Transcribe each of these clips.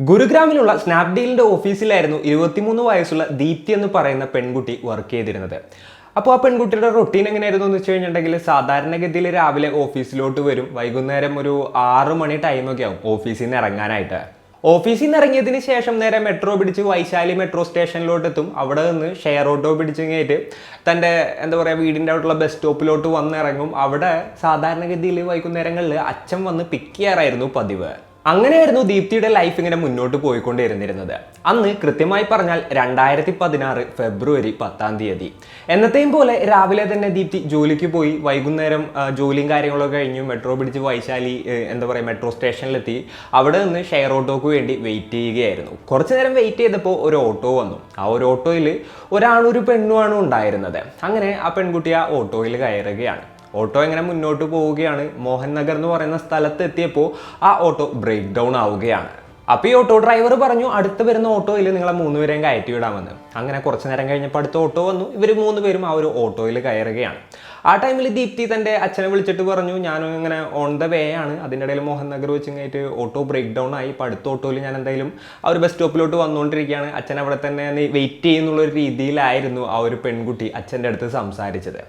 ഗുരുഗ്രാമിലുള്ള സ്നാപ്ഡീലിന്റെ ഓഫീസിലായിരുന്നു 23 വയസ്സുള്ള ദീപ്തി എന്ന് പറയുന്ന പെൺകുട്ടി വർക്ക് ചെയ്തിരുന്നത്. അപ്പോൾ ആ പെൺകുട്ടിയുടെ റൊട്ടീൻ എങ്ങനെയായിരുന്നു എന്ന് വെച്ച് കഴിഞ്ഞിട്ടുണ്ടെങ്കിൽ സാധാരണഗതിയിൽ രാവിലെ ഓഫീസിലോട്ട് വരും, വൈകുന്നേരം ഒരു 6 മണി ടൈമൊക്കെ ആവും ഓഫീസിൽ നിന്ന് ഇറങ്ങാനായിട്ട്. ഓഫീസിൽ നിന്ന് ഇറങ്ങിയതിന് ശേഷം നേരെ മെട്രോ പിടിച്ച് വൈശാലി മെട്രോ സ്റ്റേഷനിലോട്ട് എത്തും. അവിടെ നിന്ന് ഷെയർ ഓട്ടോ പിടിച്ച് കഴിഞ്ഞിട്ട് തൻ്റെ വീടിൻ്റെ അവിടെയുള്ള ബസ് സ്റ്റോപ്പിലോട്ട് വന്നിറങ്ങും. അവിടെ സാധാരണഗതിയിൽ വൈകുന്നേരങ്ങളിൽ അച്ഛൻ വന്ന് പിക്ക് ചെയ്യാറായിരുന്നു പതിവ്. അങ്ങനെയായിരുന്നു ദീപ്തിയുടെ ലൈഫ് ഇങ്ങനെ മുന്നോട്ട് പോയിക്കൊണ്ടിരുന്നിരുന്നത്. അന്ന് കൃത്യമായി പറഞ്ഞാൽ 2016 ഫെബ്രുവരി 10 എന്നത്തെയും പോലെ രാവിലെ തന്നെ ദീപ്തി ജോലിക്ക് പോയി. വൈകുന്നേരം ജോലിയും കാര്യങ്ങളൊക്കെ കഴിഞ്ഞു മെട്രോ പിടിച്ച് വൈശാലി മെട്രോ സ്റ്റേഷനിലെത്തി. അവിടെ നിന്ന് ഷെയർ ഓട്ടോക്ക് വേണ്ടി വെയിറ്റ് ചെയ്യുകയായിരുന്നു. കുറച്ചു നേരം വെയിറ്റ് ചെയ്തപ്പോൾ ഒരു ഓട്ടോ വന്നു. ആ ഒരു ഓട്ടോയിൽ ഒരാണൊരു പെണ്ണുമാണ് ഉണ്ടായിരുന്നത്. അങ്ങനെ ആ പെൺകുട്ടി ആ ഓട്ടോയിൽ കയറുകയാണ്. ഓട്ടോ ഇങ്ങനെ മുന്നോട്ട് പോവുകയാണ്. മോഹൻ നഗർ എന്ന് പറയുന്ന സ്ഥലത്ത് എത്തിയപ്പോൾ ആ ഓട്ടോ ബ്രേക്ക് ഡൗൺ ആവുകയാണ്. അപ്പോൾ ഈ ഓട്ടോ ഡ്രൈവർ പറഞ്ഞു അടുത്ത് വരുന്ന ഓട്ടോയിൽ നിങ്ങളെ 3 പേരെയും കയറ്റി വിടാമെന്ന്. അങ്ങനെ കുറച്ച് നേരം കഴിഞ്ഞപ്പോൾ അടുത്ത ഓട്ടോ വന്നു. ഇവർ 3 പേരും ആ ഒരു ഓട്ടോയിൽ കയറുകയാണ്. ആ ടൈമിൽ ദീപ്തി തൻ്റെ അച്ഛനെ വിളിച്ചിട്ട് പറഞ്ഞു ഞാനും ഇങ്ങനെ ഓൺ ദ വേ ആണ്, അതിൻ്റെ ഇടയിൽ മോഹൻ നഗർ വെച്ച് കഴിഞ്ഞിട്ട് ഓട്ടോ ബ്രേക്ക് ഡൗൺ ആയി. ഇപ്പോൾ അടുത്ത ഓട്ടോയിൽ ഞാൻ എന്തായാലും ആ ഒരു ബസ് സ്റ്റോപ്പിലോട്ട് വന്നുകൊണ്ടിരിക്കുകയാണ്, അച്ഛൻ അവിടെ തന്നെ വെയിറ്റ് ചെയ്യുന്നുള്ളൊരു രീതിയിലായിരുന്നു ആ ഒരു പെൺകുട്ടി അച്ഛൻ്റെ അടുത്ത് സംസാരിച്ചത്.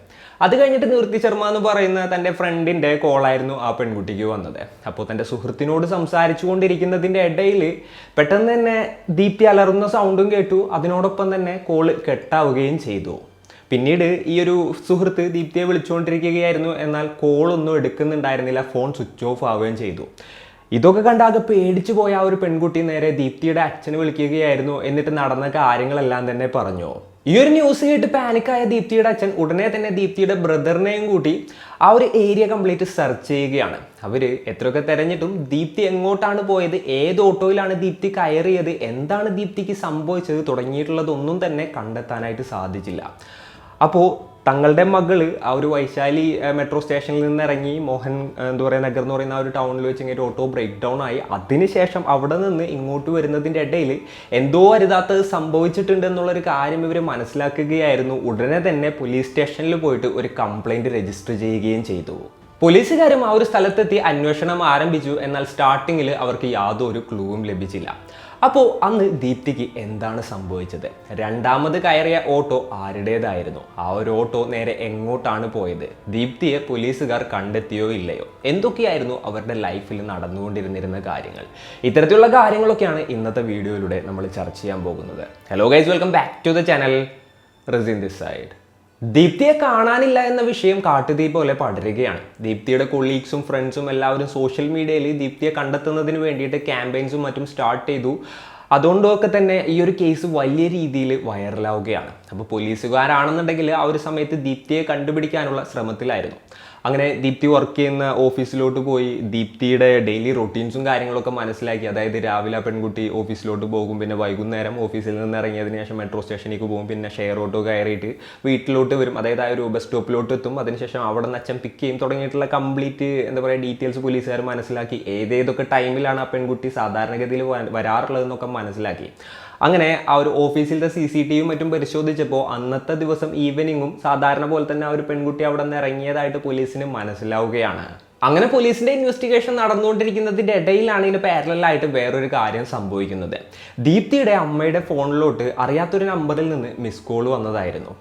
അത് കഴിഞ്ഞിട്ട് കീർത്തി ശർമ്മ എന്ന് പറയുന്ന തൻ്റെ ഫ്രണ്ടിൻ്റെ കോളായിരുന്നു ആ പെൺകുട്ടിക്ക് വന്നത്. അപ്പോൾ തൻ്റെ സുഹൃത്തിനോട് സംസാരിച്ചു കൊണ്ടിരിക്കുന്നതിൻ്റെ ഇടയിൽ പെട്ടെന്ന് തന്നെ ദീപ്തി അലറുന്ന സൗണ്ടും കേട്ടു. അതിനോടൊപ്പം തന്നെ കോള് കട്ടാവുകയും ചെയ്തു. പിന്നീട് ഈ ഒരു സുഹൃത്ത് ദീപ്തിയെ വിളിച്ചുകൊണ്ടിരിക്കുകയായിരുന്നു, എന്നാൽ കോളൊന്നും എടുക്കുന്നുണ്ടായിരുന്നില്ല, ഫോൺ സ്വിച്ച് ഓഫ് ആവുകയും ചെയ്തു. ഇതൊക്കെ കണ്ടാകെ പേടിച്ചു പോയ ആ ഒരു പെൺകുട്ടി നേരെ ദീപ്തിയുടെ അച്ഛനെ വിളിക്കുകയായിരുന്നു. എന്നിട്ട് നടന്ന കാര്യങ്ങളെല്ലാം തന്നെ പറഞ്ഞു. ഈ ഒരു ന്യൂസ് കേട്ട് പാനിക്കായ ദീപ്തിയുടെ അച്ഛൻ ഉടനെ തന്നെ ദീപ്തിയുടെ ബ്രദറിനെയും കൂട്ടി ആ ഒരു ഏരിയ കംപ്ലീറ്റ് സെർച്ച് ചെയ്യുകയാണ്. അവർ എത്രയൊക്കെ തിരഞ്ഞിട്ടും ദീപ്തി എങ്ങോട്ടാണ് പോയത്, ഏത് ഓട്ടോയിലാണ് ദീപ്തി കയറിയത്, എന്താണ് ദീപ്തിക്ക് സംഭവിച്ചത് തുടങ്ങിയിട്ടുള്ളതൊന്നും തന്നെ കണ്ടെത്താനായിട്ട് സാധിച്ചില്ല. അപ്പോൾ തങ്ങളുടെ മകള് ആ ഒരു വൈശാലി മെട്രോ സ്റ്റേഷനിൽ നിന്ന് ഇറങ്ങി മോഹൻ നഗർ എന്ന് പറയുന്ന ആ ഒരു ടൗണിൽ വെച്ച് ഇങ്ങനെ ഓട്ടോ ബ്രേക്ക് ഡൗൺ ആയി. അതിനുശേഷം അവിടെ നിന്ന് ഇങ്ങോട്ട് വരുന്നതിൻ്റെ ഇടയിൽ എന്തോ അരുതാത്തത് സംഭവിച്ചിട്ടുണ്ട് എന്നുള്ളൊരു കാര്യം ഇവർ മനസ്സിലാക്കുകയായിരുന്നു. ഉടനെ തന്നെ പോലീസ് സ്റ്റേഷനിൽ പോയിട്ട് ഒരു കംപ്ലൈൻറ്റ് രജിസ്റ്റർ ചെയ്യുകയും ചെയ്തു. പോലീസുകാരും ആ ഒരു സ്ഥലത്തെത്തി അന്വേഷണം ആരംഭിച്ചു. എന്നാൽ സ്റ്റാർട്ടിങ്ങിൽ അവർക്ക് യാതൊരു ക്ലൂവും ലഭിച്ചില്ല. അപ്പോൾ അന്ന് ദീപ്തിക്ക് എന്താണ് സംഭവിച്ചത്, രണ്ടാമത് കയറിയ ഓട്ടോ ആരുടേതായിരുന്നു, ആ ഒരു ഓട്ടോ നേരെ എങ്ങോട്ടാണ് പോയത്, ദീപ്തിയെ പോലീസുകാർ കണ്ടെത്തിയോ ഇല്ലയോ, എന്തൊക്കെയായിരുന്നു അവരുടെ ലൈഫിൽ നടന്നുകൊണ്ടിരുന്നിരുന്ന കാര്യങ്ങൾ, ഇത്തരത്തിലുള്ള കാര്യങ്ങളൊക്കെയാണ് ഇന്നത്തെ വീഡിയോയിലൂടെ നമ്മൾ ചർച്ച ചെയ്യാൻ പോകുന്നത്. Hello guys, welcome back to the channel. Rizin this side. ദീപ്തിയെ കാണാനില്ല എന്ന വിഷയം കാട്ടുതീ പോലെ പടരുകയാണ്. ദീപ്തിയുടെ കൊളീഗ്സും ഫ്രണ്ട്സും എല്ലാവരും സോഷ്യൽ മീഡിയയിൽ ദീപ്തിയെ കണ്ടെത്തുന്നതിന് വേണ്ടിയിട്ട് ക്യാമ്പയിൻസും മറ്റും സ്റ്റാർട്ട് ചെയ്തു. അതുകൊണ്ടൊക്കെ തന്നെ ഈ ഒരു കേസ് വലിയ രീതിയിൽ വൈറലാവുകയാണ്. അപ്പോൾ പോലീസുകാരാണെന്നുണ്ടെങ്കിൽ ആ ഒരു സമയത്ത് ദീപ്തിയെ കണ്ടുപിടിക്കാനുള്ള ശ്രമത്തിലായിരുന്നു. അങ്ങനെ ദീപ്തി വർക്ക് ചെയ്യുന്ന ഓഫീസിലോട്ട് പോയി ദീപ്തിയുടെ ഡെയിലി റൊട്ടീൻസും കാര്യങ്ങളൊക്കെ മനസ്സിലാക്കി. അതായത് രാവിലെ ആ പെൺകുട്ടി ഓഫീസിലോട്ട് പോകും, പിന്നെ വൈകുന്നേരം ഓഫീസിൽ നിന്ന് ഇറങ്ങിയതിന് ശേഷം മെട്രോ സ്റ്റേഷനിലേക്ക് പോകും, പിന്നെ ഷെയർ ഓട്ടോ കയറിയിട്ട് വീട്ടിലോട്ട് വരും, അതായത് ആ ഒരു ബസ് സ്റ്റോപ്പിലോട്ട് എത്തും. അതിനുശേഷം അവിടെ നിന്ന് അച്ഛൻ പിക്ക് ചെയ്യും തുടങ്ങിയിട്ടുള്ള കംപ്ലീറ്റ് ഡീറ്റെയിൽസ് പോലീസുകാർ മനസ്സിലാക്കി. ഏതേതൊക്കെ ടൈമിലാണ് ആ പെൺകുട്ടി സാധാരണഗതിയിൽ വരാറുള്ളതെന്നൊക്കെ മനസ്സിലാക്കി. അങ്ങനെ ആ ഒരു ഓഫീസിലത്തെ CCTV മറ്റും പരിശോധിച്ചപ്പോൾ അന്നത്തെ ദിവസം ഈവനിങ്ങും സാധാരണ പോലെ തന്നെ ആ ഒരു പെൺകുട്ടി അവിടെ നിന്ന് ഇറങ്ങിയതായിട്ട് പോലീസിന് മനസ്സിലാവുകയാണ്. അങ്ങനെ പോലീസിന്റെ ഇൻവെസ്റ്റിഗേഷൻ നടന്നുകൊണ്ടിരിക്കുന്നതിൻ്റെ ഇടയിലാണ് ഇതിന് പാരലായിട്ട് വേറൊരു കാര്യം സംഭവിക്കുന്നത്. ദീപ്തിയുടെ അമ്മയുടെ ഫോണിലോട്ട് അറിയാത്തൊരു നമ്പറിൽ നിന്ന് മിസ് കോൾ വന്നതായിരുന്നു.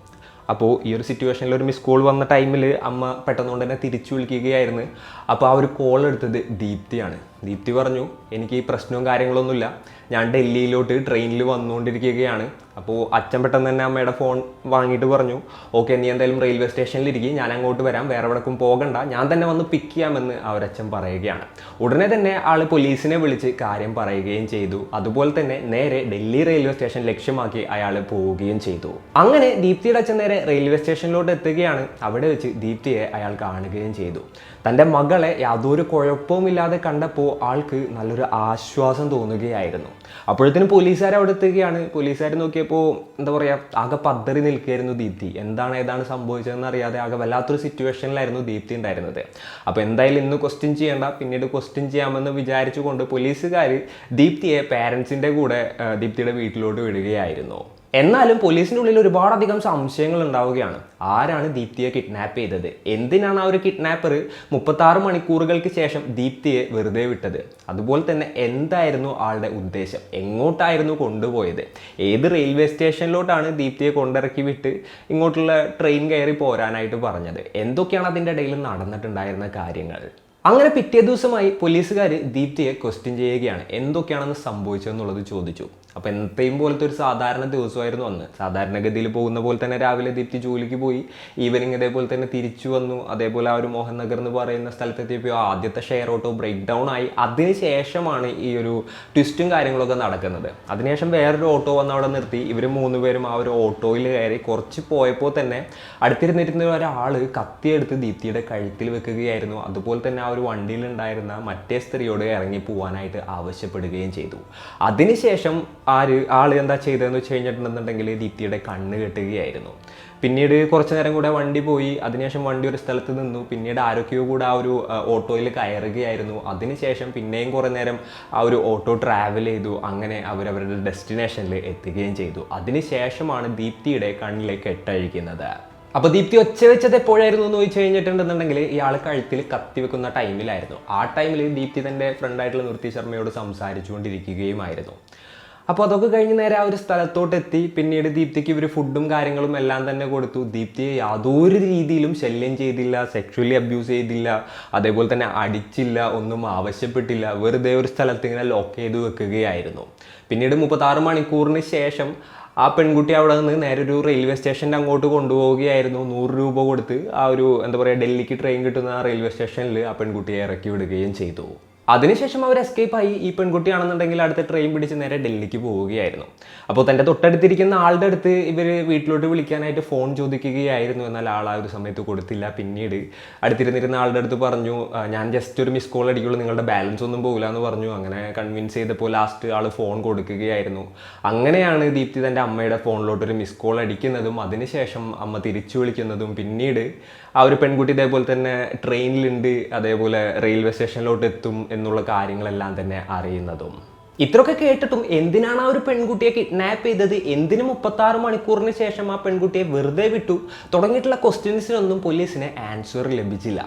അപ്പോൾ ഈ ഒരു സിറ്റുവേഷനിൽ ഒരു മിസ് കോൾ വന്ന ടൈമിൽ അമ്മ പെട്ടെന്നുകൊണ്ട് തന്നെ തിരിച്ചു വിളിക്കുകയായിരുന്നു. അപ്പോൾ ആ ഒരു കോൾ എടുത്തത് ദീപ്തിയാണ്. ദീപ്തി പറഞ്ഞു എനിക്ക് ഈ പ്രശ്നവും കാര്യങ്ങളൊന്നുമില്ല, ഞാൻ ഡൽഹിയിലോട്ട് ട്രെയിനിൽ വന്നുകൊണ്ടിരിക്കുകയാണ്. അപ്പോൾ അച്ഛൻ പെട്ടെന്ന് തന്നെ അമ്മയുടെ ഫോൺ വാങ്ങിയിട്ട് പറഞ്ഞു ഓക്കെ നീ എന്തായാലും റെയിൽവേ സ്റ്റേഷനിലിരിക്കും, ഞാൻ അങ്ങോട്ട് വരാം, വേറെ എവിടേക്കും പോകണ്ട, ഞാൻ തന്നെ വന്ന് പിക്ക് ചെയ്യാമെന്ന് അവരച്ഛൻ പറയുകയാണ്. ഉടനെ തന്നെ ആൾ പോലീസിനെ വിളിച്ച് കാര്യം പറയുകയും ചെയ്തു. അതുപോലെ തന്നെ നേരെ ഡൽഹി റെയിൽവേ സ്റ്റേഷൻ ലക്ഷ്യമാക്കി അയാൾ പോവുകയും ചെയ്തു. അങ്ങനെ ദീപ്തിയുടെ അച്ഛൻ നേരെ റെയിൽവേ സ്റ്റേഷനിലോട്ട് എത്തുകയാണ്. അവിടെ വെച്ച് ദീപ്തിയെ അയാൾ കാണുകയും ചെയ്തു. തൻ്റെ മകളെ യാതൊരു കുഴപ്പവുമില്ലാതെ കണ്ടപ്പോൾ ആൾക്ക് നല്ലൊരു ആശ്വാസം തോന്നുകയായിരുന്നു. അപ്പോഴത്തേനും പോലീസുകാർ അവിടെ എത്തുകയാണ്. പോലീസുകാർ നോക്കിയപ്പോൾ ആകെ പതറി നിൽക്കുകയായിരുന്നു ദീപ്തി. ഏതാണ് സംഭവിച്ചതെന്ന് അറിയാതെ ആകെ വല്ലാത്തൊരു സിറ്റുവേഷനിലായിരുന്നു ദീപ്തി ഉണ്ടായിരുന്നത്. അപ്പോൾ എന്തായാലും ഇന്ന് ക്വസ്റ്റ്യൻ ചെയ്യേണ്ട, പിന്നീട് ക്വസ്റ്റ്യൻ ചെയ്യാമെന്ന് വിചാരിച്ചുകൊണ്ട് പോലീസുകാർ ദീപ്തിയെ പാരൻസിൻ്റെ കൂടെ ദീപ്തിയുടെ വീട്ടിലോട്ട് വിടുകയായിരുന്നു. എന്നാലും പോലീസിൻ്റെ ഉള്ളിൽ ഒരുപാടധികം സംശയങ്ങൾ ഉണ്ടാവുകയാണ്. ആരാണ് ദീപ്തിയെ കിഡ്നാപ്പ് ചെയ്തത്? എന്തിനാണ് ആ ഒരു കിഡ്നാപ്പർ 36 മണിക്കൂറുകൾക്ക് ശേഷം ദീപ്തിയെ വെറുതെ വിട്ടത്? അതുപോലെ തന്നെ എന്തായിരുന്നു ആളുടെ ഉദ്ദേശം? എങ്ങോട്ടായിരുന്നു കൊണ്ടുപോയത്? ഏത് റെയിൽവേ സ്റ്റേഷനിലോട്ടാണ് ദീപ്തിയെ കൊണ്ടിറക്കി വിട്ട് ഇങ്ങോട്ടുള്ള ട്രെയിൻ കയറി പോരാനായിട്ട് പറഞ്ഞത്? എന്തൊക്കെയാണ് അതിൻ്റെ ഇടയിൽ നടന്നിട്ടുണ്ടായിരുന്ന കാര്യങ്ങൾ? അങ്ങനെ പിറ്റേ ദിവസമായി പോലീസുകാർ ദീപ്തിയെ ക്വസ്റ്റ്യൻ ചെയ്യുകയാണ്. എന്തൊക്കെയാണെന്ന് സംഭവിച്ചതെന്നുള്ളത് ചോദിച്ചു. അപ്പോൾ എന്നത്തെയും പോലത്തെ ഒരു സാധാരണ ദിവസമായിരുന്നു അന്ന്. സാധാരണഗതിയിൽ പോകുന്ന പോലെ തന്നെ രാവിലെ ദീപ്തി ജോലിക്ക് പോയി, ഈവനിങ് ഇതേപോലെ തന്നെ തിരിച്ചു വന്നു. അതേപോലെ ആ ഒരു മോഹൻ നഗർ എന്ന് പറയുന്ന സ്ഥലത്തെത്തിയപ്പോൾ ആദ്യത്തെ ഷെയർ ഓട്ടോ ബ്രേക്ക് ഡൗൺ ആയി. അതിനുശേഷമാണ് ഈ ഒരു ട്വിസ്റ്റും കാര്യങ്ങളൊക്കെ നടക്കുന്നത്. അതിനുശേഷം വേറൊരു ഓട്ടോ വന്ന് അവിടെ നിർത്തി. ഇവർ 3 പേരും ആ ഒരു ഓട്ടോയിൽ കയറി. കുറച്ച് പോയപ്പോൾ തന്നെ അടുത്തിരുന്നിരുന്ന ഒരാൾ കത്തിയെടുത്ത് ദീപ്തിയുടെ കഴുത്തിൽ വെക്കുകയായിരുന്നു. അതുപോലെ തന്നെ ആ ഒരു വണ്ടിയിലുണ്ടായിരുന്ന മറ്റേ സ്ത്രീയോട് ഇറങ്ങി പോകാനായിട്ട് ആവശ്യപ്പെടുകയും ചെയ്തു. അതിനുശേഷം ആള് എന്താ ചെയ്തതെന്ന് വെച്ച് കഴിഞ്ഞിട്ടുണ്ടെന്നുണ്ടെങ്കിൽ ദീപ്തിയുടെ കണ്ണ് കെട്ടുകയായിരുന്നു. പിന്നീട് കുറച്ചു നേരം കൂടെ വണ്ടി പോയി. അതിനുശേഷം വണ്ടി ഒരു സ്ഥലത്ത് നിന്നു. പിന്നീട് ആരൊക്കെയോ കൂടെ ആ ഒരു ഓട്ടോയിൽ കയറുകയായിരുന്നു. അതിനുശേഷം പിന്നെയും കുറേ നേരം ആ ഒരു ഓട്ടോ ട്രാവൽ ചെയ്തു. അങ്ങനെ അവരവരുടെ ഡെസ്റ്റിനേഷനിൽ എത്തുകയും ചെയ്തു. അതിനുശേഷമാണ് ദീപ്തിയുടെ കണ്ണിലേക്ക് കെട്ടഴിക്കുന്നത്. അപ്പോൾ ദീപ്തി ഒച്ച വെച്ചത് എപ്പോഴായിരുന്നു എന്ന് ചോദിച്ചു കഴിഞ്ഞിട്ടുണ്ടെന്നുണ്ടെങ്കിൽ ഇയാൾ കഴുത്തിൽ കത്തി വെക്കുന്ന ടൈമിലായിരുന്നു. ആ ടൈമിൽ ദീപ്തി തൻ്റെ ഫ്രണ്ടായിട്ടുള്ള നൃത്തി ശർമ്മയോട് സംസാരിച്ചുകൊണ്ടിരിക്കുകയുമായിരുന്നു. അപ്പോൾ അതൊക്കെ കഴിഞ്ഞ് നേരെ ആ ഒരു സ്ഥലത്തോട്ട് എത്തി. പിന്നീട് ദീപ്തിക്ക് ഇവർ ഫുഡും കാര്യങ്ങളും എല്ലാം തന്നെ കൊടുത്തു. ദീപ്തിയെ യാതൊരു രീതിയിലും ശല്യം ചെയ്തില്ല, സെക്ഷുവലി അബ്യൂസ് ചെയ്തില്ല, അതേപോലെ തന്നെ അടിച്ചില്ല, ഒന്നും ആവശ്യപ്പെട്ടില്ല. വെറുതെ ഒരു സ്ഥലത്ത് ഇങ്ങനെ ലോക്ക് ചെയ്ത് വെക്കുകയായിരുന്നു. പിന്നീട് 36 മണിക്കൂറിന് ശേഷം ആ പെൺകുട്ടി അവിടെ നിന്ന് നേരെ ഒരു റെയിൽവേ സ്റ്റേഷൻ്റെ അങ്ങോട്ട് കൊണ്ടുപോവുകയായിരുന്നു. 100 രൂപ കൊടുത്ത് ആ ഒരു എന്താ പറയുക ഡൽഹിക്ക് ട്രെയിൻ കിട്ടുന്ന ആ റെയിൽവേ സ്റ്റേഷനിൽ ആ പെൺകുട്ടിയെ ഇറക്കി വിടുകയും ചെയ്തു. അതിനുശേഷം അവർ എസ്കേപ്പ് ആയി. ഈ പെൺകുട്ടിയാണെന്നുണ്ടെങ്കിൽ അടുത്ത ട്രെയിൻ പിടിച്ച് നേരെ ഡൽഹിക്ക് പോവുകയായിരുന്നു. അപ്പോൾ തൻ്റെ തൊട്ടടുത്തിരിക്കുന്ന ആളുടെ അടുത്ത് ഇവർ വീട്ടിലോട്ട് വിളിക്കാനായിട്ട് ഫോൺ ചോദിക്കുകയായിരുന്നു. എന്നാൽ ആൾ ആ ഒരു സമയത്ത് കൊടുത്തില്ല. പിന്നീട് അടുത്തിരുന്നിരുന്ന ആളുടെ അടുത്ത് പറഞ്ഞു, ഞാൻ ജസ്റ്റ് ഒരു മിസ് കോൾ അടിക്കുള്ളൂ, നിങ്ങളുടെ ബാലൻസ് ഒന്നും പോകില്ല എന്ന് പറഞ്ഞു. അങ്ങനെ കൺവിൻസ് ചെയ്തപ്പോൾ ലാസ്റ്റ് ആൾ ഫോൺ കൊടുക്കുകയായിരുന്നു. അങ്ങനെയാണ് ദീപ്തി തൻ്റെ അമ്മയുടെ ഫോണിലോട്ടൊരു മിസ് കോൾ അടിക്കുന്നതും അതിനുശേഷം അമ്മ തിരിച്ചു വിളിക്കുന്നതും പിന്നീട് ആ ഒരു പെൺകുട്ടി ഇതേപോലെ തന്നെ ട്രെയിനിലുണ്ട്, അതേപോലെ റെയിൽവേ സ്റ്റേഷനിലോട്ട് എത്തും എന്നുള്ള കാര്യങ്ങളെല്ലാം തന്നെ അറിയുന്നതും. ഇത്രയൊക്കെ കേട്ടിട്ടും എന്തിനാണ് ആ ഒരു പെൺകുട്ടിയെ കിഡ്നാപ്പ് ചെയ്തത്, എന്തിന് 36 മണിക്കൂറിന് ശേഷം ആ പെൺകുട്ടിയെ വെറുതെ വിട്ടു തുടങ്ങിയിട്ടുള്ള ക്വസ്റ്റ്യൻസിനൊന്നും പോലീസിന് ആൻസർ ലഭിച്ചില്ല.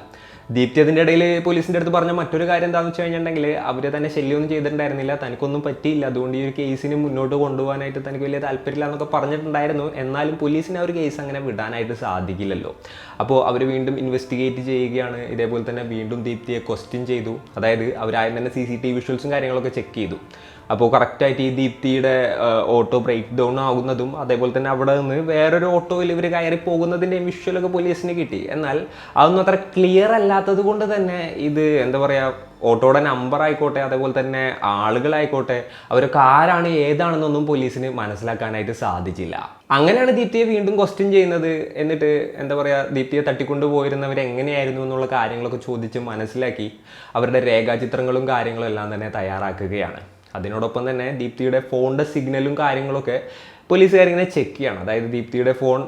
ദീപ്തി അതിൻ്റെ ഇടയിൽ പോലീസിൻ്റെ അടുത്ത് പറഞ്ഞ മറ്റൊരു കാര്യം എന്താണെന്ന് വെച്ച് കഴിഞ്ഞിട്ടുണ്ടെങ്കിൽ അവർ തന്നെ ശല്യമൊന്നും ചെയ്തിട്ടുണ്ടായിരുന്നില്ല, തനിക്കൊന്നും പറ്റിയില്ല, അതുകൊണ്ട് ഈ ഒരു കേസിന് മുന്നോട്ട് കൊണ്ടുപോകാനായിട്ട് തനിക്ക് വലിയ താല്പര്യമില്ല എന്നൊക്കെ പറഞ്ഞിട്ടുണ്ടായിരുന്നു. എന്നാലും പോലീസിന് ആ ഒരു കേസ് അങ്ങനെ വിടാനായിട്ട് സാധിക്കില്ലല്ലോ. അപ്പോൾ അവർ വീണ്ടും ഇൻവെസ്റ്റിഗേറ്റ് ചെയ്യുകയാണ്. ഇതേപോലെ തന്നെ വീണ്ടും ദീപ്തിയെ ക്വസ്റ്റ്യൻ ചെയ്തു. അതായത് അവരാദ്യം തന്നെ CCTV വിഷ്വൽസും കാര്യങ്ങളൊക്കെ ചെക്ക് ചെയ്തു. അപ്പോൾ കറക്റ്റായിട്ട് ഈ ദീപ്തിയുടെ ഓട്ടോ ബ്രേക്ക് ഡൗൺ ആകുന്നതും അതേപോലെ തന്നെ അവിടെ നിന്ന് വേറൊരു ഓട്ടോയിൽ ഇവർ കയറി പോകുന്നതിൻ്റെയും വിഷ്വലൊക്കെ പോലീസിന് കിട്ടി. എന്നാൽ അതൊന്നും അത്ര ക്ലിയർ അല്ലാത്തത് കൊണ്ട് തന്നെ ഇത് എന്താ പറയുക, ഓട്ടോയുടെ നമ്പർ ആയിക്കോട്ടെ അതേപോലെ തന്നെ ആളുകളായിക്കോട്ടെ അവരൊക്കെ ആരാണ് ഏതാണെന്നൊന്നും പോലീസിന് മനസ്സിലാക്കാനായിട്ട് സാധിച്ചില്ല. അങ്ങനെയാണ് ദീപ്തിയെ വീണ്ടും ക്വസ്റ്റ്യൻ ചെയ്യുന്നത്. എന്നിട്ട് എന്താ പറയുക, ദീപ്തിയെ തട്ടിക്കൊണ്ടു പോയിരുന്നവർ എങ്ങനെയായിരുന്നു എന്നുള്ള കാര്യങ്ങളൊക്കെ ചോദിച്ച് മനസ്സിലാക്കി അവരുടെ രേഖാചിത്രങ്ങളും കാര്യങ്ങളും എല്ലാം തന്നെ തയ്യാറാക്കുകയാണ്. അതിനോടൊപ്പം തന്നെ ദീപ്തിയുടെ ഫോണിൻ്റെ സിഗ്നലും കാര്യങ്ങളൊക്കെ പോലീസുകാരിങ്ങനെ ചെക്ക് ചെയ്യണം. അതായത് ദീപ്തിയുടെ ഫോൺ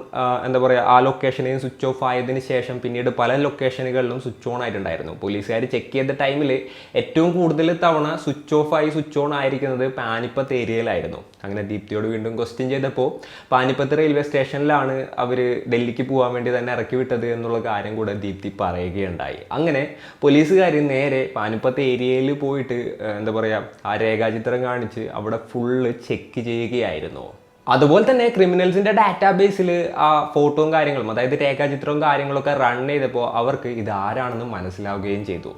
എന്താ പറയുക ആ ലൊക്കേഷനെയും സ്വിച്ച് ഓഫ് ആയതിനു ശേഷം പിന്നീട് പല ലൊക്കേഷനുകളിലും സ്വിച്ച് ഓൺ ആയിട്ടുണ്ടായിരുന്നു. പോലീസുകാർ ചെക്ക് ചെയ്ത ടൈമിൽ ഏറ്റവും കൂടുതൽ തവണ സ്വിച്ച് ഓഫ് ആയി സ്വിച്ച് ഓൺ ആയിരിക്കുന്നത് പാനിപ്പത്ത് ഏരിയയിലായിരുന്നു. അങ്ങനെ ദീപ്തിയോട് വീണ്ടും ക്വസ്റ്റ്യൻ ചെയ്തപ്പോൾ പാനിപ്പത്ത് റെയിൽവേ സ്റ്റേഷനിലാണ് അവർ ഡൽഹിക്ക് പോകാൻ വേണ്ടി തന്നെ ഇറക്കി വിട്ടത് എന്നുള്ള കാര്യം കൂടെ ദീപ്തി പറയുകയുണ്ടായി. അങ്ങനെ പോലീസുകാർ നേരെ പാനിപ്പത്ത് ഏരിയയിൽ പോയിട്ട് എന്താ പറയുക ആ രേഖാചിത്രം കാണിച്ച് അവിടെ ഫുള്ള് ചെക്ക് ചെയ്യുകയായിരുന്നു. അതുപോലെ തന്നെ ക്രിമിനൽസിൻ്റെ ഡാറ്റാബേസിൽ ആ ഫോട്ടോയും കാര്യങ്ങളും അതായത് രേഖാചിത്രവും കാര്യങ്ങളൊക്കെ റൺ ചെയ്തപ്പോൾ അവർക്ക് ഇതാരാണെന്ന് മനസ്സിലാവുകയും ചെയ്തു.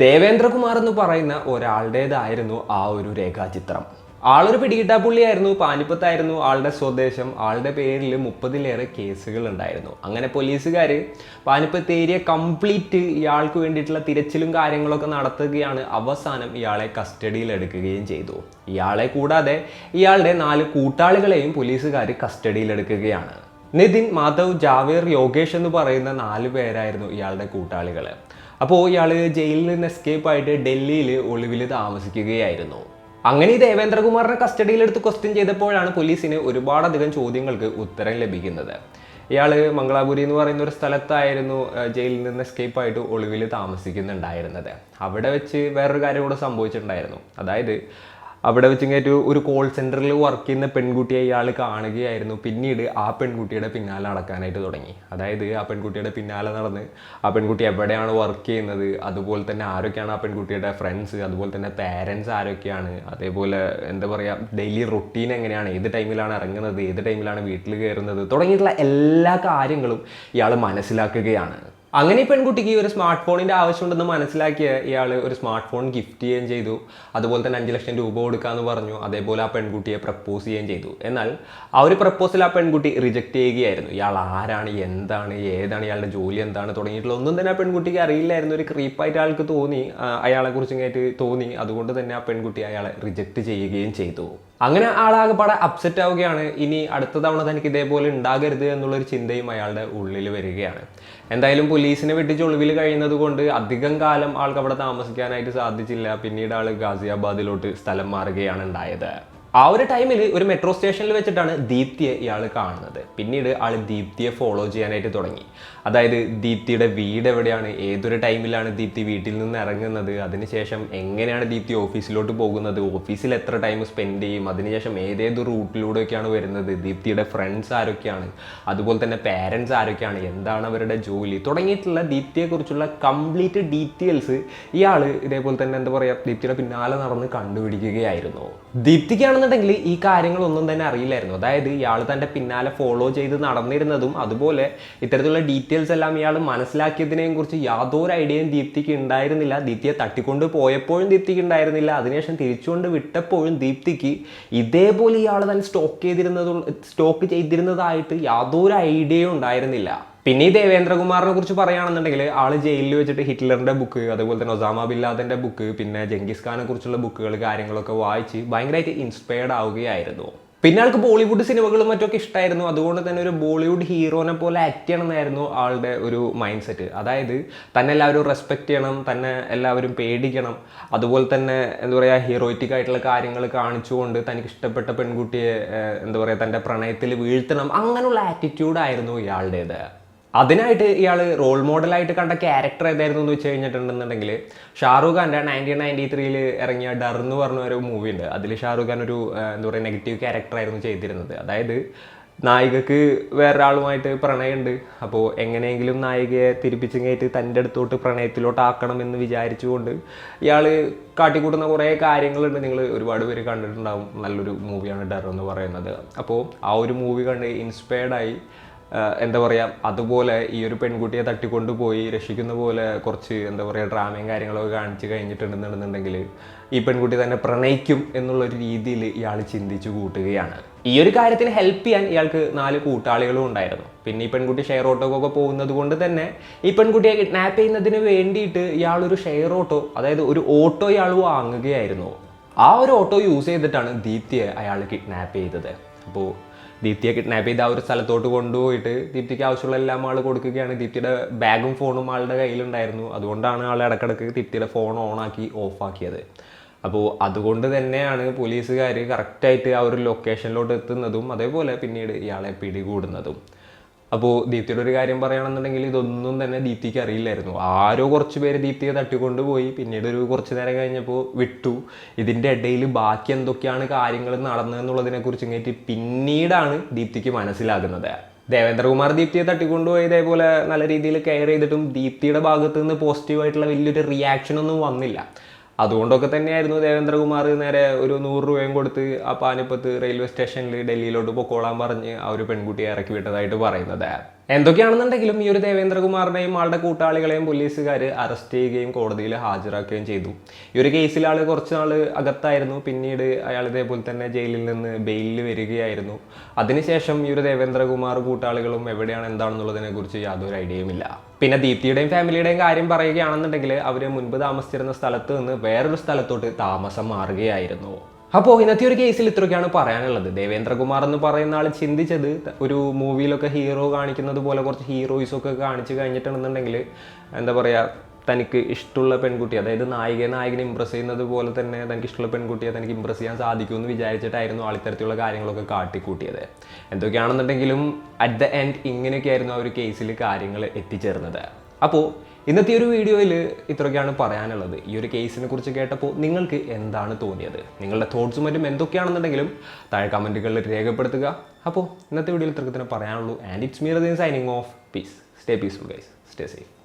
ദേവേന്ദ്രകുമാർ എന്ന് പറയുന്ന ഒരാളുടേതായിരുന്നു ആ ഒരു രേഖാചിത്രം. ആളൊരു പിടികിട്ടാപ്പുള്ളിയായിരുന്നു, പാനിപ്പത്തായിരുന്നു ആളുടെ സ്വദേശം. ആളുടെ പേരിൽ 30-ലേറെ കേസുകൾ ഉണ്ടായിരുന്നു. അങ്ങനെ പോലീസുകാർ പാനിപ്പത്ത് ഏരിയ കംപ്ലീറ്റ് ഇയാൾക്ക് വേണ്ടിയിട്ടുള്ള തിരച്ചിലും കാര്യങ്ങളൊക്കെ നടത്തുകയാണ്. അവസാനം ഇയാളെ കസ്റ്റഡിയിൽ എടുക്കുകയും ചെയ്തു. ഇയാളെ കൂടാതെ ഇയാളുടെ 4 കൂട്ടാളികളെയും പോലീസുകാർ കസ്റ്റഡിയിലെടുക്കുകയാണ്. നിതിൻ, മാധവ്, ജാവേർ, യോഗേഷ് എന്ന് പറയുന്ന 4 പേരായിരുന്നു ഇയാളുടെ കൂട്ടാളികൾ. അപ്പോൾ ഇയാൾ ജയിലിൽ നിന്ന് എസ്കേപ്പ് ആയിട്ട് ഡൽഹിയിൽ ഒളിവിൽ താമസിക്കുകയായിരുന്നു. അങ്ങനെ ഈ ദേവേന്ദ്രകുമാറിനെ കസ്റ്റഡിയിലെടുത്ത് ക്വസ്റ്റ്യൻ ചെയ്തപ്പോഴാണ് പോലീസിന് ഒരുപാടധികം ചോദ്യങ്ങൾക്ക് ഉത്തരം ലഭിക്കുന്നത്. ഇയാൾ മംഗളാപുരി എന്ന് പറയുന്ന ഒരു സ്ഥലത്തായിരുന്നു ജയിലിൽ നിന്ന് എസ്കേപ്പ് ആയിട്ട് ഒളിവിൽ താമസിക്കുന്നുണ്ടായിരുന്നത്. അവിടെ വെച്ച് വേറൊരു കാര്യം കൂടെ സംഭവിച്ചിട്ടുണ്ടായിരുന്നു. അതായത് അവിടെ വെച്ചിങ്ങേറ്റ് ഒരു കോൾ സെൻറ്ററിൽ വർക്ക് ചെയ്യുന്ന പെൺകുട്ടിയെ ഇയാൾ കാണുകയായിരുന്നു. പിന്നീട് ആ പെൺകുട്ടിയുടെ പിന്നാലെ നടക്കാനായിട്ട് തുടങ്ങി. അതായത് ആ പെൺകുട്ടിയുടെ പിന്നാലെ നടന്ന് ആ പെൺകുട്ടി എവിടെയാണ് വർക്ക് ചെയ്യുന്നത്, അതുപോലെ തന്നെ ആരൊക്കെയാണ് ആ പെൺകുട്ടിയുടെ ഫ്രണ്ട്സ്, അതുപോലെ തന്നെ പേരൻസ് ആരൊക്കെയാണ്, അതേപോലെ എന്താ പറയുക ഡെയിലി റൊട്ടീൻ എങ്ങനെയാണ്, ഏത് ടൈമിലാണ് ഇറങ്ങുന്നത്, ഏത് ടൈമിലാണ് വീട്ടിൽ കയറുന്നത് തുടങ്ങിയിട്ടുള്ള എല്ലാ കാര്യങ്ങളും ഇയാൾ മനസ്സിലാക്കുകയാണ്. അങ്ങനെ ഈ പെൺകുട്ടിക്ക് ഒരു സ്മാർട്ട് ഫോണിൻ്റെ ആവശ്യമുണ്ടെന്ന് മനസ്സിലാക്കിയ ഇയാൾ ഒരു സ്മാർട്ട് ഫോൺ ഗിഫ്റ്റ് ചെയ്യുകയും ചെയ്തു. അതുപോലെ തന്നെ 5 ലക്ഷം രൂപ കൊടുക്കാമെന്ന് പറഞ്ഞു. അതേപോലെ ആ പെൺകുട്ടിയെ പ്രപ്പോസ് ചെയ്യുകയും ചെയ്തു. എന്നാൽ ആ ഒരു പ്രപ്പോസൽ ആ പെൺകുട്ടി റിജക്റ്റ് ചെയ്യുകയായിരുന്നു. ഇയാൾ ആരാണ്, എന്താണ്, ഏതാണ്, ഇയാളുടെ ജോലി എന്താണ് തുടങ്ങിയിട്ടുള്ള ഒന്നും തന്നെ ആ പെൺകുട്ടിക്ക് അറിയില്ലായിരുന്നു. ഒരു ക്രീപ്പായിട്ട് ആൾക്ക് തോന്നി, അയാളെക്കുറിച്ച് ഇങ്ങോട്ട് തോന്നി. അതുകൊണ്ട് തന്നെ ആ പെൺകുട്ടി അയാളെ റിജക്റ്റ് ചെയ്യുകയും ചെയ്തു. അങ്ങനെ ആളാകെപ്പാടെ അപ്സെറ്റ് ആവുകയാണ്. ഇനി അടുത്ത തവണ തനിക്ക് ഇതേപോലെ ഉണ്ടാകരുത് എന്നുള്ളൊരു ചിന്തയും അയാളുടെ ഉള്ളിൽ വരികയാണ്. എന്തായാലും പോലീസിനെ വെട്ടിച്ച് ഒളിവിൽ കഴിയുന്നത് കൊണ്ട് അധികം കാലം ആൾക്ക് അവിടെ താമസിക്കാനായിട്ട് സാധിച്ചില്ല. പിന്നീട് ആൾ ഗാസിയാബാദിലോട്ട് സ്ഥലം മാറുകയാണ് ഉണ്ടായത്. ആ ഒരു ടൈമിൽ ഒരു മെട്രോ സ്റ്റേഷനിൽ വെച്ചിട്ടാണ് ദീപ്തിയെ ഇയാൾ കാണുന്നത്. പിന്നീട് ആൾ ദീപ്തിയെ ഫോളോ ചെയ്യാനായിട്ട് തുടങ്ങി. അതായത് ദീപ്തിയുടെ വീട് എവിടെയാണ്, ഏതൊരു ടൈമിലാണ് ദീപ്തി വീട്ടിൽ നിന്ന് ഇറങ്ങുന്നത്, അതിനുശേഷം എങ്ങനെയാണ് ദീപ്തി ഓഫീസിലോട്ട് പോകുന്നത്, ഓഫീസിൽ എത്ര ടൈം സ്പെൻഡ് ചെയ്യും, അതിനുശേഷം ഏതേത് റൂട്ടിലൂടെയൊക്കെയാണ് വരുന്നത്, ദീപ്തിയുടെ ഫ്രണ്ട്സ് ആരൊക്കെയാണ്, അതുപോലെ തന്നെ പേരൻസ് ആരൊക്കെയാണ്, എന്താണ് അവരുടെ ജോലി തുടങ്ങിയിട്ടുള്ള ദീപ്തിയെക്കുറിച്ചുള്ള കംപ്ലീറ്റ് ഡീറ്റെയിൽസ് ഇയാൾ ഇതേപോലെ തന്നെ എന്താ പറയുക ദീപ്തിയുടെ പിന്നാലെ നടന്ന് കണ്ടുപിടിക്കുകയായിരുന്നു. ദീപ്തിക്കാണെന്നുണ്ടെങ്കിൽ ഈ കാര്യങ്ങളൊന്നും തന്നെ അറിയില്ലായിരുന്നു. അതായത് ഇയാൾ തൻ്റെ പിന്നാലെ ഫോളോ ചെയ്ത് നടന്നിരുന്നതും അതുപോലെ ഇത്തരത്തിലുള്ള ഡീറ്റെയിൽസ് എല്ലാം ഇയാൾ മനസ്സിലാക്കിയതിനെയും കുറിച്ച് യാതൊരു ഐഡിയയും ദീപ്തിക്ക് ഉണ്ടായിരുന്നില്ല. ദീപ്തിയെ തട്ടിക്കൊണ്ട് പോയപ്പോഴും ദീപ്തിക്ക് ഉണ്ടായിരുന്നില്ല. അതിനുശേഷം തിരിച്ചുകൊണ്ട് വിട്ടപ്പോഴും ദീപ്തിക്ക് ഇതേപോലെ ഇയാൾ തന്നെ സ്റ്റോക്ക് ചെയ്തിരുന്നതായിട്ട് യാതൊരു ഐഡിയയും ഉണ്ടായിരുന്നില്ല. പിന്നെ ഈ ദേവേന്ദ്രകുമാറിനെ കുറിച്ച് പറയുകയാണെന്നുണ്ടെങ്കിൽ ആൾ ജയിലിൽ വെച്ചിട്ട് ഹിറ്റ്ലറിൻ്റെ ബുക്ക്, അതുപോലെ തന്നെ ഒസാമ ബിൻ ലാദൻ്റെ ബുക്ക്, പിന്നെ ജംഗീസ് ഖാനെ കുറിച്ചുള്ള ബുക്കുകൾ കാര്യങ്ങളൊക്കെ വായിച്ച് ഭയങ്കരമായിട്ട് ഇൻസ്പയർഡ് ആവുകയായിരുന്നു. പിന്നെ ആൾക്ക് ബോളിവുഡ് സിനിമകളും മറ്റൊക്കെ ഇഷ്ടമായിരുന്നു. അതുകൊണ്ട് തന്നെ ഒരു ബോളിവുഡ് ഹീറോനെ പോലെ ആക്ട് ചെയ്യണമെന്നായിരുന്നു ആളുടെ ഒരു മൈൻഡ് സെറ്റ്. അതായത് തന്നെ എല്ലാവരും റെസ്പെക്റ്റ് ചെയ്യണം, തന്നെ എല്ലാവരും പേടിക്കണം, അതുപോലെ തന്നെ എന്താ പറയുക ഹീറോയിറ്റിക് ആയിട്ടുള്ള കാര്യങ്ങൾ കാണിച്ചുകൊണ്ട് തനിക്ക് ഇഷ്ടപ്പെട്ട പെൺകുട്ടിയെ എന്താ പറയുക തൻ്റെ പ്രണയത്തിൽ വീഴ്ത്തണം, അങ്ങനെയുള്ള ആറ്റിറ്റ്യൂഡായിരുന്നു ഇയാളുടേത്. അതിനായിട്ട് ഇയാൾ റോൾ മോഡലായിട്ട് കണ്ട ക്യാരക്ടർ ഏതായിരുന്നു എന്ന് വെച്ച് കഴിഞ്ഞിട്ടുണ്ടെന്നുണ്ടെങ്കിൽ ഷാറൂഖ് ഖാൻ്റെ 1993 ഇറങ്ങിയ ഡർ എന്ന് പറഞ്ഞ ഒരു മൂവി ഉണ്ട്. അതിൽ ഷാറൂഖ് ഖാൻ ഒരു എന്താ പറയുക നെഗറ്റീവ് ക്യാരക്ടറായിരുന്നു ചെയ്തിരുന്നത്. അതായത് നായികക്ക് വേറൊരാളുമായിട്ട് പ്രണയമുണ്ട്. അപ്പോൾ എങ്ങനെയെങ്കിലും നായികയെ തിരിപ്പിച്ചിങ്ങേറ്റ് തൻ്റെ അടുത്തോട്ട് പ്രണയത്തിലോട്ടാക്കണം എന്ന് വിചാരിച്ചുകൊണ്ട് ഇയാൾ കാട്ടിക്കൂട്ടുന്ന കുറേ കാര്യങ്ങളുണ്ട്. നിങ്ങൾ ഒരുപാട് പേര് കണ്ടിട്ടുണ്ടാവും. നല്ലൊരു മൂവിയാണ് ഡർ എന്ന് പറയുന്നത്. അപ്പോൾ ആ ഒരു മൂവി കണ്ട് ഇൻസ്പയർഡായി എന്താ പറയുക അതുപോലെ ഈ ഒരു പെൺകുട്ടിയെ തട്ടിക്കൊണ്ടുപോയി രക്ഷിക്കുന്ന പോലെ കുറച്ച് എന്താ പറയുക ഡ്രാമയും കാര്യങ്ങളൊക്കെ കാണിച്ച് കഴിഞ്ഞിട്ടുണ്ടെന്നുണ്ടെന്നുണ്ടെങ്കിൽ ഈ പെൺകുട്ടി തന്നെ പ്രണയിക്കും എന്നുള്ളൊരു രീതിയിൽ ഇയാൾ ചിന്തിച്ചു കൂട്ടുകയാണ്. ഈ ഒരു കാര്യത്തിന് ഹെൽപ്പ് ചെയ്യാൻ ഇയാൾക്ക് 4 കൂട്ടാളികളും ഉണ്ടായിരുന്നു. പിന്നെ ഈ പെൺകുട്ടി ഷെയർ ഓട്ടോക്കൊക്കെ പോകുന്നത് കൊണ്ട് തന്നെ ഈ പെൺകുട്ടിയെ കിഡ്നാപ്പ് ചെയ്യുന്നതിന് വേണ്ടിയിട്ട് ഇയാളൊരു ഷെയർ ഓട്ടോ, അതായത് ഒരു ഓട്ടോ ഇയാൾ വാങ്ങുകയായിരുന്നു. ആ ഒരു ഓട്ടോ യൂസ് ചെയ്തിട്ടാണ് ദീപ്തിയെ അയാൾ കിഡ്നാപ്പ് ചെയ്തത്. അപ്പോൾ ദീപ്തിയെ കിഡ്നാപ്പ് ചെയ്ത് ആ ഒരു സ്ഥലത്തോട്ട് കൊണ്ടുപോയിട്ട് ദീപ്തിക്ക് ആവശ്യമുള്ള എല്ലാം ആൾ കൊടുക്കുകയാണ്. ദീപ്തിയുടെ ബാഗും ഫോണും ആളുടെ കയ്യിലുണ്ടായിരുന്നു. അതുകൊണ്ടാണ് ആൾ ഇടക്കിടക്ക് ദീപ്തിയുടെ ഫോൺ ഓണാക്കി ഓഫാക്കിയത്. അപ്പോൾ അതുകൊണ്ട് തന്നെയാണ് പോലീസുകാർ കറക്റ്റായിട്ട് ആ ഒരു ലൊക്കേഷനിലോട്ട് എത്തുന്നതും അതേപോലെ പിന്നീട് ഇയാളെ പിടികൂടുന്നതും. അപ്പോൾ ദീപ്തിയുടെ ഒരു കാര്യം പറയുകയാണെന്നുണ്ടെങ്കിൽ ഇതൊന്നും തന്നെ ദീപ്തിക്ക് അറിയില്ലായിരുന്നു. ആരോ കുറച്ച് പേര് ദീപ്തിയെ തട്ടിക്കൊണ്ടുപോയി, പിന്നീട് ഒരു കുറച്ച് നേരം കഴിഞ്ഞപ്പോൾ വിട്ടു. ഇതിൻ്റെ ഇടയിൽ ബാക്കി എന്തൊക്കെയാണ് കാര്യങ്ങൾ നടന്നതെന്നുള്ളതിനെക്കുറിച്ച് ഇങ്ങോട്ട് പിന്നീടാണ് ദീപ്തിക്ക് മനസ്സിലാകുന്നത്. ദേവേന്ദ്രകുമാർ ദീപ്തിയെ തട്ടിക്കൊണ്ടുപോയി ഇതേപോലെ നല്ല രീതിയിൽ കെയർ ചെയ്തിട്ടും ദീപ്തിയുടെ ഭാഗത്ത് നിന്ന് പോസിറ്റീവായിട്ടുള്ള വലിയൊരു റിയാക്ഷനൊന്നും വന്നില്ല. അതുകൊണ്ടൊക്കെ തന്നെയായിരുന്നു ദേവേന്ദ്രകുമാർ നേരെ ഒരു 100 രൂപയും കൊടുത്ത് ആ പാനിപ്പത്ത് റെയിൽവേ സ്റ്റേഷനിൽ ഡൽഹിയിലോട്ട് പൊക്കോളാൻ പറഞ്ഞ് ആ ഒരു പെൺകുട്ടിയെ ഇറക്കി വിട്ടതായിട്ട് പറയുന്നത്. എന്തൊക്കെയാണെന്നുണ്ടെങ്കിലും ഈ ഒരു ദേവേന്ദ്രകുമാറിനെയും ആളുടെ കൂട്ടാളികളെയും പോലീസുകാർ അറസ്റ്റ് ചെയ്യുകയും കോടതിയിൽ ഹാജരാക്കുകയും ചെയ്തു. ഈ ഒരു കേസിൽ ആൾ കുറച്ച് നാൾ അകത്തായിരുന്നു. പിന്നീട് അയാൾ ഇതേപോലെ തന്നെ ജയിലിൽ നിന്ന് ബെയിലിൽ വരികയായിരുന്നു. അതിനുശേഷം ഈ ഒരു ദേവേന്ദ്രകുമാർ കൂട്ടാളികളും എവിടെയാണ് എന്താണെന്നുള്ളതിനെ കുറിച്ച് യാതൊരു ഐഡിയയും ഇല്ല. പിന്നെ ദീപ്തിയുടെയും ഫാമിലിയുടെയും കാര്യം പറയുകയാണെന്നുണ്ടെങ്കിൽ അവർ മുൻപ് താമസിച്ചിരുന്ന സ്ഥലത്ത് നിന്ന് വേറൊരു സ്ഥലത്തോട്ട് താമസം മാറുകയായിരുന്നു. അപ്പോൾ ഇന്നത്തെ ഒരു കേസിൽ ഇത്രയൊക്കെയാണ് പറയാനുള്ളത്. ദേവേന്ദ്രകുമാർ എന്ന് പറയുന്ന ആൾ ചിന്തിച്ചത് ഒരു മൂവിയിലൊക്കെ ഹീറോ കാണിക്കുന്നത് പോലെ കുറച്ച് ഹീറോയിസൊക്കെ കാണിച്ചു കഴിഞ്ഞിട്ടുണ്ടെന്നുണ്ടെങ്കിൽ എന്താ പറയുക തനിക്ക് ഇഷ്ടമുള്ള പെൺകുട്ടി, അതായത് നായകനെ ഇമ്പ്രസ് ചെയ്യുന്നത് പോലെ തന്നെ തനിക്ക് ഇഷ്ടമുള്ള പെൺകുട്ടിയെ തനിക്ക് ഇമ്പ്രസ് ചെയ്യാൻ സാധിക്കുമെന്ന് വിചാരിച്ചിട്ടായിരുന്നു ആൾ ഇത്തരത്തിലുള്ള കാര്യങ്ങളൊക്കെ കാട്ടിക്കൂട്ടിയത്. എന്തൊക്കെയാണെന്നുണ്ടെങ്കിലും അറ്റ് ദ എൻഡ് ഇങ്ങനെയൊക്കെയായിരുന്നു ആ ഒരു കേസിൽ കാര്യങ്ങൾ എത്തിച്ചേർന്നത്. അപ്പോൾ ഇന്നത്തെ ഒരു വീഡിയോയിൽ ഇത്രയൊക്കെയാണ് പറയാനുള്ളത്. ഈ ഒരു കേസിനെ കുറിച്ച് കേട്ടപ്പോൾ നിങ്ങൾക്ക് എന്താണ് തോന്നിയത്? നിങ്ങളുടെ തോട്ട്സും മറ്റും എന്തൊക്കെയാണെന്നുണ്ടെങ്കിലും താഴെ കമൻറ്റുകളിൽ രേഖപ്പെടുത്തുക. അപ്പോൾ ഇന്നത്തെ വീഡിയോയിൽ ഇത്രയ്ക്ക് തന്നെ പറയാനുള്ളൂ. And it's me Radeen signing off. Peace. Stay peaceful guys. Stay safe.